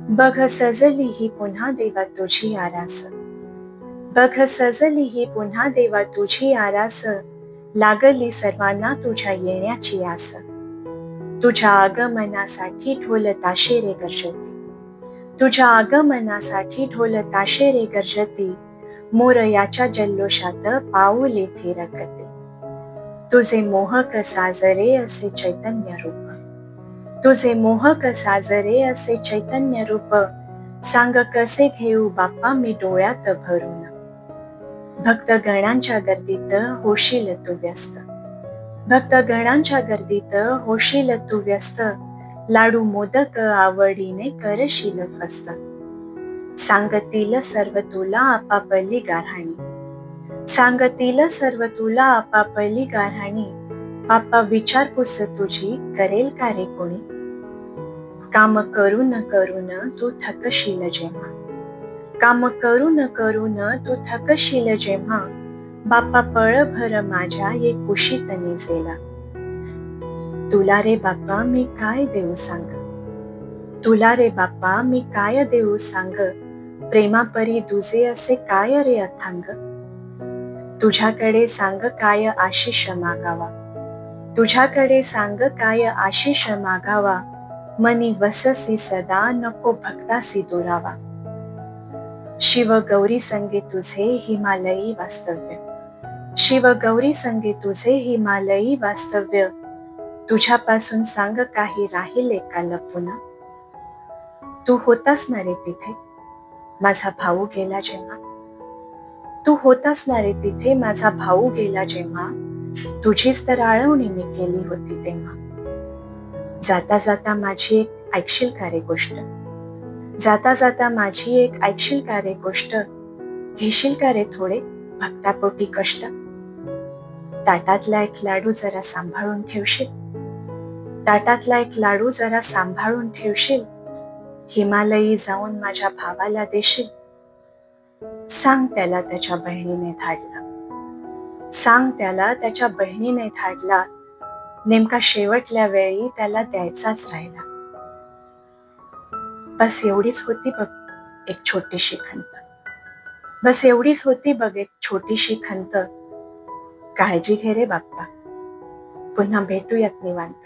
बघ सजली ही पुन्हा देवा तुझी आरास, बघ सजली ही पुन्हा देवा तुझी आरास, लागली सर्वांना तुझ्या येण्याची आस. तुझ्या आगमनासाठी ढोल ताशेरे गर्जती, तुझ्या आगमनासाठी ढोल ताशेरे गर्जती, मोरयाच्या जल्लोषात पाऊले थिरकते. तुझे मोहक साजरे असे चैतन्य रूप, तुझे मोहक साजरे असे चैतन्य रूप, सांग कसे घेऊ बाप्पा मी डोळ्यात भरून. भक्तगणांच्या गर्दीत होशील तू व्यस्त, भक्तगणांच्या गर्दीत होशील तू व्यस्त, लाडू मोदक आवडीने करशील फस्त. सांगतील सर्व तुला आपापली गाऱ्हाणी, सांगतील सर्व तुला आपापली गाऱ्हाणी, बाप्पा विचारपूस तुझी करेल का रे कोणी. काम करून करून तू थकशील जेव्हा, काम करून करून तू थकशील जेव्हा, बाप्पा पळभर माझ्या ये कुशीत निजेला. तुला रे बाप्पा मी काय देऊ सांग, तुला रे बाप्पा मी काय देऊ सांग, प्रेमापरी तुझे असे काय रे अथांग. तुझ्याकडे सांग काय आशिष मागावा, तुझ्याकडे सांग काय आशिष मागावा, मनी वससी सदा नको भक्तासी दुरावा. शिव गौरी संगे तुझे हिमालयी वास्तव्य, शिव गौरी संगे तुझे हिमालयी वास्तव्य, तुझ्यापासून सांग काही राहिले का लपून. तू होतास ना रे तिथे माझा भाऊ गेला जेव्हा, तू होतास ना रे तिथे माझा भाऊ गेला जेव्हा, तुझीच तर आळवणी मी केली होती तेव्हा. जाता जाता माझी एक ऐकशील का रे गोष्ट, जाता जाता माझी एक ऐकशील का रे गोष्ट, घेशील का रे थोडे भक्तापोटी कष्ट. ताटातला एक लाडू जरा सांभाळून ठेवशील, ताटातला एक लाडू जरा सांभाळून ठेवशील, हिमालयी जाऊन माझ्या भावाला देशील. सांग त्याला त्याच्या बहिणीने धाडला, सांग त्याला त्याच्या बहिणीने धाडला, नेमका शेवटल्या वेळी त्याला द्यायचाच राहिला. बस एवढीच होती बघ एक छोटीशी खंत, बस एवढीच होती बघ एक छोटीशी खंत. काळजी घे रे बाप्पा, पुन्हा भेटूयात निवांत.